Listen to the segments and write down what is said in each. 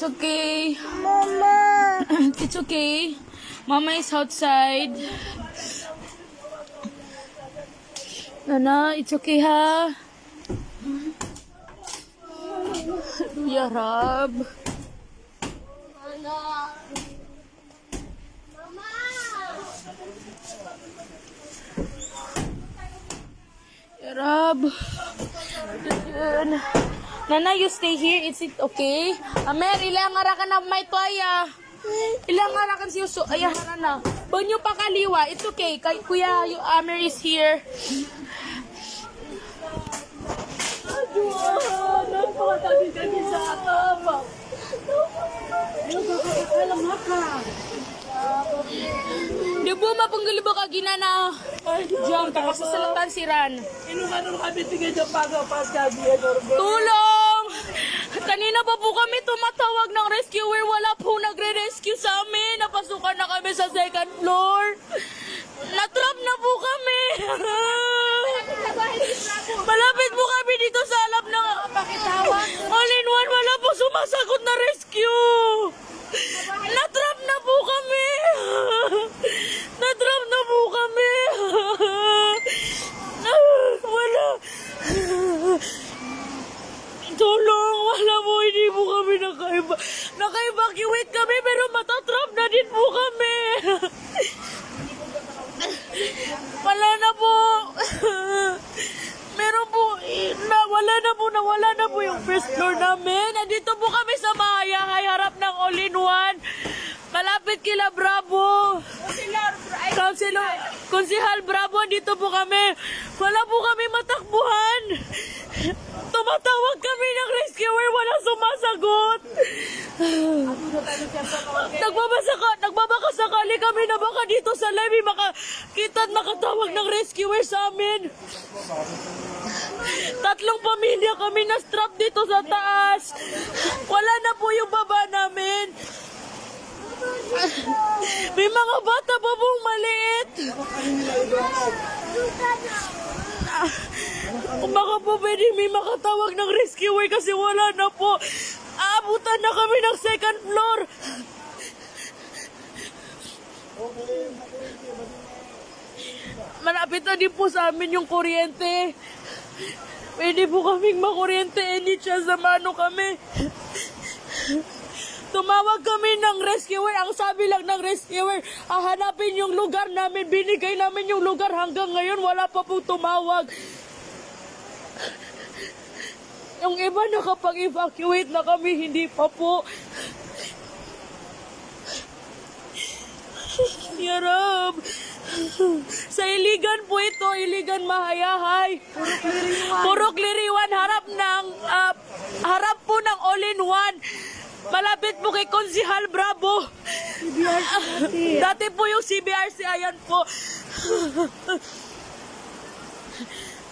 It's okay. Mama. It's okay. Mama is outside. Nana, it's okay ha. Ya Rab. Ya Rab. Yun. Nana, you stay here. Is it okay? Amer, ilang arakan na may toya. Ilang arakan si Uso. Ayaw na. Banyo pa kaliwa. It's okay. Kuya, Amer is here. Aduh, napakatabi-tabi sa atama. Di ba mapanggalibak ka ginana? Diyan, kasasalatan si Ran. Tulong! Kanina pa po kami tumatawag ng rescuer. Wala po nagre-rescue sa amin. Napasukan na kami sa second floor. Natrap na po kami. Malapit po kami dito sa alap ng all-in-one. Wala po sumasagot na rescue. Natrap na po kami. Natrap na po kami. Wala. Tulong, wala po, hindi po kami naka-evacuate kami pero matatrap na din po kami. Wala na po. Meron po, nawala na po yung first floor namin. Nandito po kami sa Mahayahay, harap ng all-in-one. Malapit kila Bravo. Konsihal Bravo, dito po kami. Wala po kami matakbuhan. Tumatawag kami ng rescuer, wala sumasagot. Nagbabaka sakali kami na baka dito sa live makakita at makatawag ng rescuer sa amin. 3 pamilya kami na strap dito sa taas. Wala na po yung baba namin. May mga bata pa pong maliit. Kung baka po pwede may makatawag ng rescuer kasi wala na po. Aabutan na kami ng second floor. Malapit na din po sa amin yung kuryente. Pwede po kaming makuryente. Hindi siya sa mano kami. Tumawag kami ng rescuer. Ang sabi lang ng rescuer, hahanapin yung lugar namin. Binigay namin yung lugar. Hanggang ngayon, wala pa pong tumawag. Yung iba nakapag-evacuate na kami, hindi pa po. Yarab. Sa Iligan po ito, Iligan Mahayahay. Puro Kliriwan, harap po ng all-in-one. Malapit po kay Konsihal Bravo. Dati po yung CBRC, ayan po.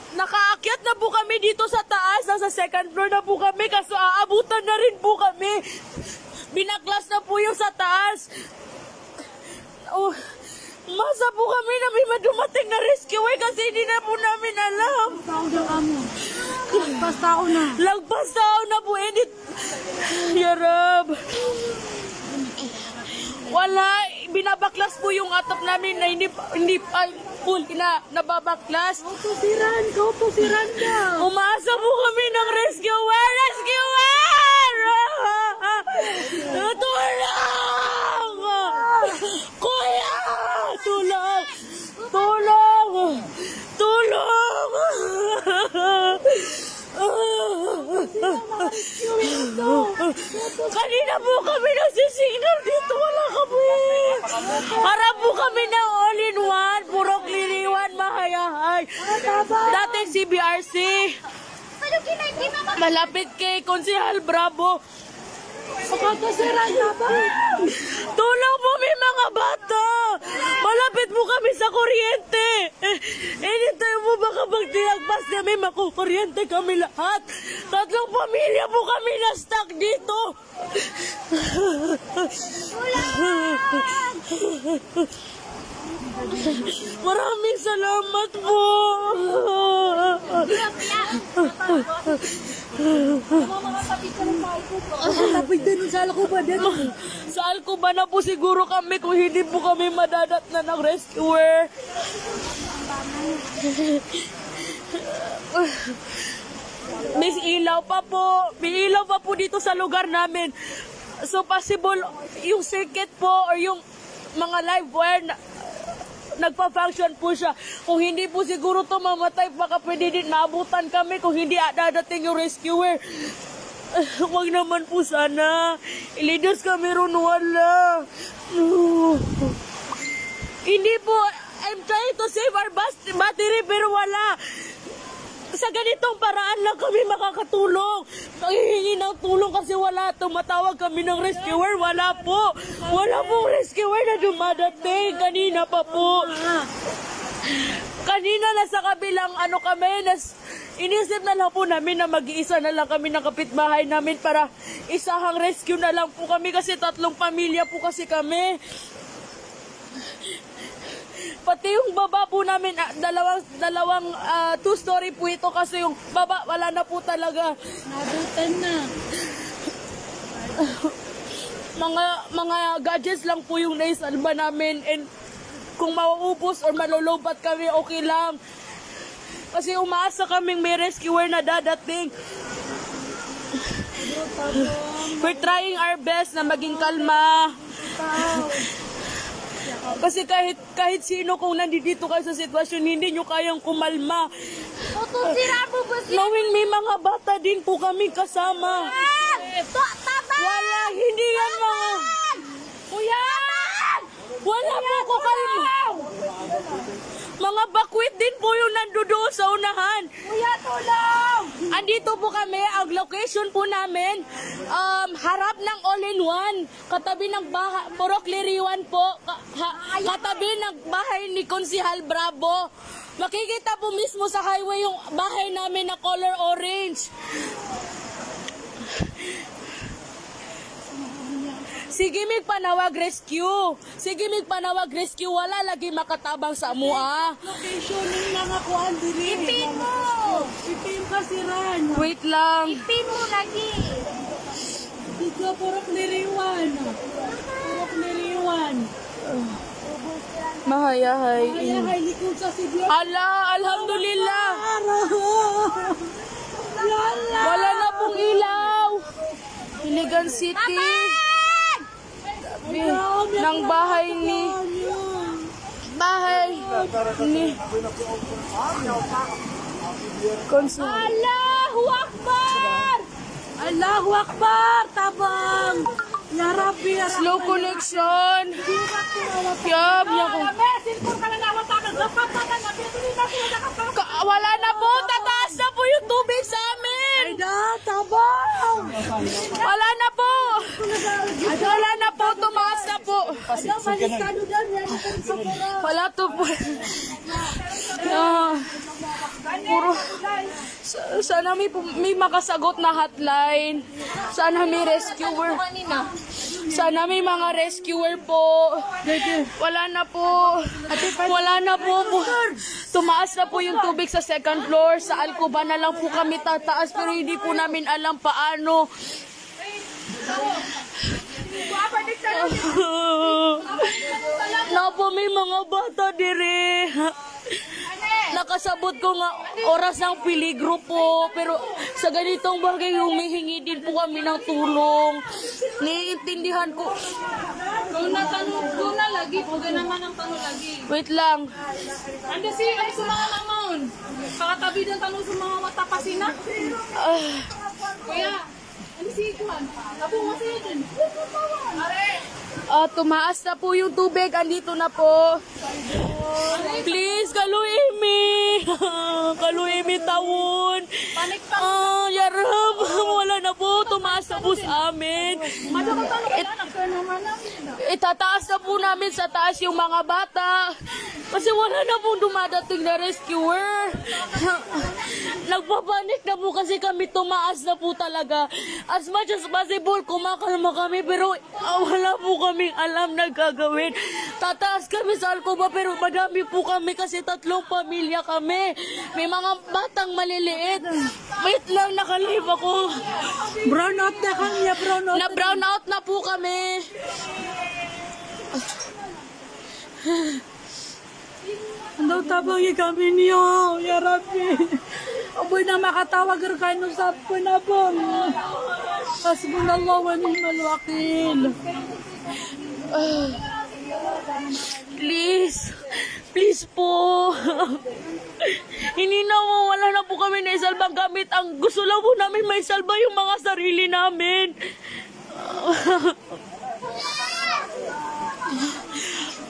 Nakaakyat na po kami dito sa taas. Nasa second floor na po kami. Kaso aabutan na rin po kami. Binaklas na po yung sa taas. Oh, masa po kami na may madumating na rescuer kasi hindi na po namin alam. Lagpas tao na po. Edit. Yarab. Wala. Binabaklas po yung atap namin na hindi full nababaklas. Kaupo siran daw. Umaasa po kami ng rescuer! Tulong! Kuya! Tulong! Kanina po kami nagsisignal dito. Wala kami. Harap po kami ng all-in-one. Puro Kliriwan, Mahayahay. Dating CBRC. Malapit kay Konsihal Bravo. Makakasiran na ba? Tulong po, may mga bata. Malapit po kami sa kuryente. Anytime po baka pag tinagpas kami, makukuryente kami lahat. 3 pamilya po kami na stuck dito. Maraming salamat po. Makakapit ka ng bahay ko. Makakapit din sa alkuba din. Sa Alcoba na po siguro kami kung hindi po kami madadat na ng rescuer. May ilaw pa po. May ilaw pa po dito sa lugar namin. So possible yung circuit po or yung mga live wire na nagpa-function po siya. Kung hindi po siguro to mamatay, baka pwede din maabutan kami kung hindi dadating yung rescuer. Huwag naman po sana. Leaders kami ron, wala. Hindi po, I'm trying to save our battery pero wala. Sa ganitong paraan lang kami makakatulong. Nangihingi ng tulong kasi wala. Tumatawag kami ng rescuer, wala po. Wala pong rescuer na dumadating. Kanina pa po. Kanina nasa kabilang kami, inisip na lang po namin na mag-iisa na lang kami ng kapitbahay namin para isahang rescue na lang po kami kasi 3 pamilya po kasi kami. Pati yung baba po namin, dalawang 2-story po ito kasi yung baba wala na po talaga. Nabutan na. Mga gadgets lang po yung naisalba namin and kung mauubos or malulubat kami, okay lang. Kasi umaasa kaming may rescuer na dadating. We're trying our best na maging kalma. Kasi kahit sino kung nandito kayo sa sitwasyon, hindi nyo kayang kumalma. Knowing may mga bata din po kami kasama. Wala, hindi yan mga... Kuya! Wala po ko kalma. Mga bakwit din po yung nandoon sa unahan. Kuya, tulong! Andito po kami, ang location po namin, harap ng All-in-One, katabi ng bahay, Purok Liriwan po, katabi ng bahay ni Konsihal Bravo. Makikita po mismo sa highway yung bahay namin na color orange. Sige mig panawag rescue. Sige mig panawag rescue. Wala lagi makatabang sa mua. Location ng mga kuhan diri. Ipin mo! Ipin ka si Ran. Wait lang. Ipin mo lagi! Dito, Purok Liriwan. Purok Liriwan. Mahayahay. Kaya kay likod sa siglo. Ala, alhamdulillah. Lala! Wala na pong ilaw. Iligan City. Ng bahay ni Konsul. Allahu Akbar! Allahu Akbar! Tabang! Ya Rabbi, ya Rabbi. Slow connection. Yab, yako. Wala na po, tataas na po yung tubig sa amin. Tabang! Wala na po. Wala na po, tumaas na po. Wala to po. Puro. Sana may makasagot na hotline. Sana may rescuer. Sana may mga rescuer po. Wala na po. Wala na po. Tumaas na po yung tubig sa 2nd floor. Sa Alcoba na lang po kami tataas pero hindi po namin alam paano. Napo, may mga bata dire. Nakasabot ko nga oras ng peligro po. Pero sa ganitong bagay, humihingi din po kami ng tulong. Naiintindihan ko. Kung natanong ko na lagi, huwag naman ang tanong lagi. Wait lang. Ando si, ay sa mga namon. Pakatabi ng tanong sa mga matapasina. Kuya, ano si Ikuan? Apo mo siya din. Tumaas na po yung tubig. Andito na po. Please, kaluimi. Kaluimi tawon. Panik pa. Yarab. Wala na po. Tumaas na po sa amin. Madamang tanong kaya, nagkanaman na. Itataas na po namin sa taas yung mga bata. Kasi wala na pong dumadating na rescuer. Nagpapanik na po kasi kami, tumaas na po talaga. As much as possible, kumakalma kami pero wala po kaming alam na gagawin. Tataas kami sa Alcoba pero madami po kami kasi 3 pamilya kami. kami. May mga batang maliliit. Wait lang, nakalib ako. Brown out na kanya, brown out. Na brown out na po kami. Andaw tabangi kami niyo, ya Rabbi. Aboy na makatawag kayo sa punabong. Hasbunallah wa ni'mal wakil. Please. Please po. Hindi na wala na po kami na isalbang gamit. Ang gusto lang po namin may salba yung mga sarili namin.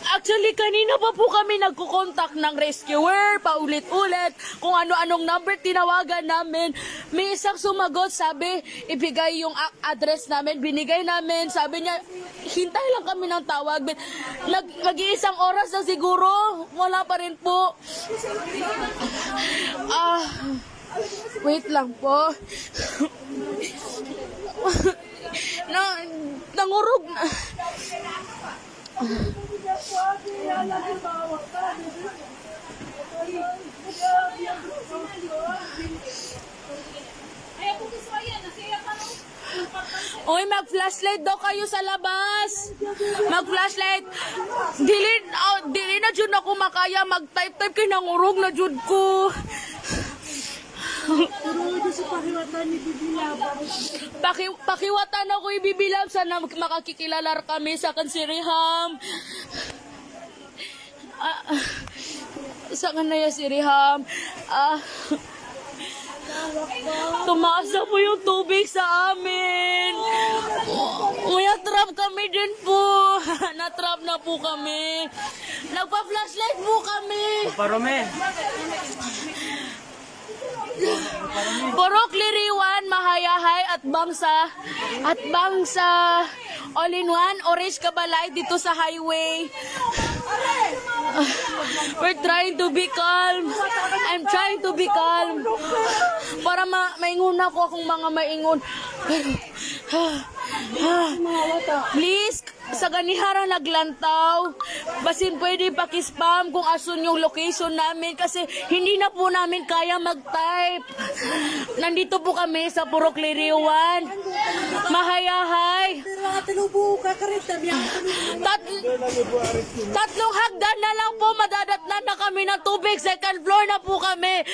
Actually, kanina pa po kami nagkukontak ng rescuer, paulit-ulit, kung ano-anong number tinawagan namin. May isang sumagot, sabi, ibigay yung address namin, binigay namin, sabi niya, hintay lang kami ng tawag. Mag-iisang oras na siguro, wala pa rin po. Wait lang po. Nangurog na. Oy, mag-flashlight daw kayo sa labas. Mag-flashlight. Dili na jud ako makaya mag-type-type kay nangurog na jud ko. Pakiwatan ako ibibilab sana makakikilala kami sa kansiriham. Sa kanaya si Riham. Tumaas na po yung tubig sa amin. Trap kami din po. Natrap na po kami. Nagpa-flashlight po kami. Parome. Purok Liriwan, Mahayahay at Bangsa all-in-one, Orange Cabalay dito sa highway. We're trying to be calm. I'm trying to be calm. Para maingon ako akong mga maingon. Please, sa ganihara naglantaw. Basin pwede pakispam kung asun yung location namin kasi hindi na po namin kaya mag-type. Nandito po kami sa Purok Liriwan. Mahayahay. Tatlong hagdan na lang po, madadatnan na kami ng tubig. Second floor na po kami.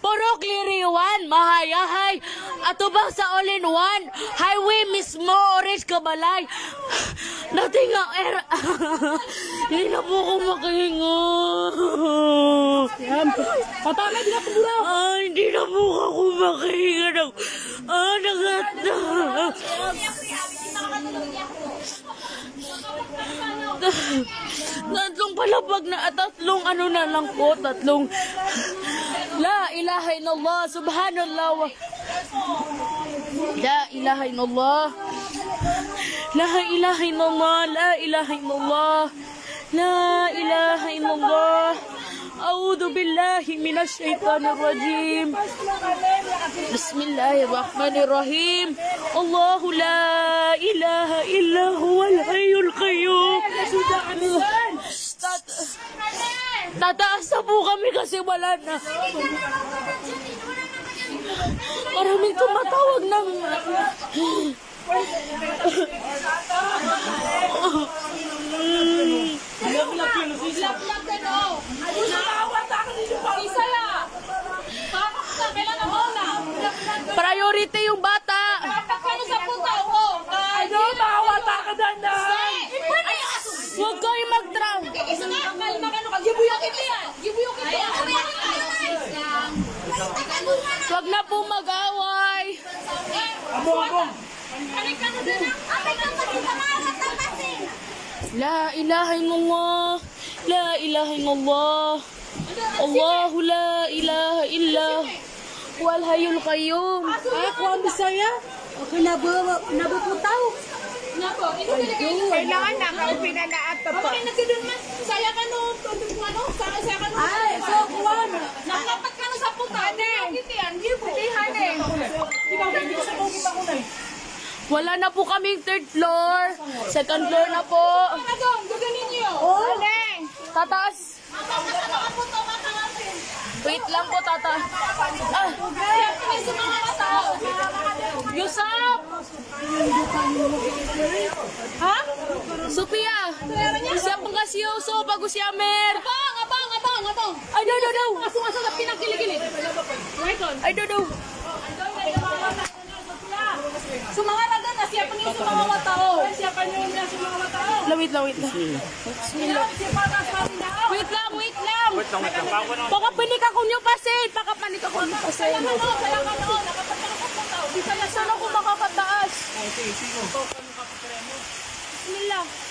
Purok Liriwan, Mahayahay. Ato ba sa all-in-one? Highway mismo, Orange Cabalay. Dating ang hindi na po ako makahinga. Patama, di na po mula. Hindi na po ako makahinga. Tatlong palapag na tatlong ano na lang po, tatlong La ilaha illallah, subhanallah wa La ilaha illallah. La ilaha illallah, la ilaha illallah. La ilaha illallah. A'udhu billahi minash shaitanir rajim. Bismillahirrahmanirrahim. Allahu la ilaha illa huwal hayyul qayyum. Tataas na po kami kasi wala na. Maraming tumatawag ng... Priority yung bata. Huwag kayo mag-drown. Huwag na po mag-away. La ilaha illallah. La ilaha illallah. Allahu la ilaha illa wal hayyul qayyum. Ako ang Bisaya. Ako nabuputaw. Kailangan na kaupin na at pa. Bakit nagdudun man? Saya ka no, saya ka no. Ay, so kuwan. Nakapat ka no sa putane. Hindi hane. Wala na po kaming third floor. Second floor na po. Doon, ganin niyo. Oh. Tataas. Wait lang po, tata. Ah, Sa mga tao. Yusap! Ha? Sophia! Siya pang kasi Yuso, bago si Amer! Abang. I don't know! Asung-asung sa pinagkilig-kilig. Right on. I don't know! Sa mga laga na siya pang sa mga tao. Siya pa niyo niya sa mga tao. Wait lang. Bismillah. Siya pa sa tao. Wait lang! Baka panik ako niyo pasin! Baka panik ako niyo pasin! Kaya ka noon. Nakapagpalakot ng tao. Bisaya Saan ako makakataas? Bismillah!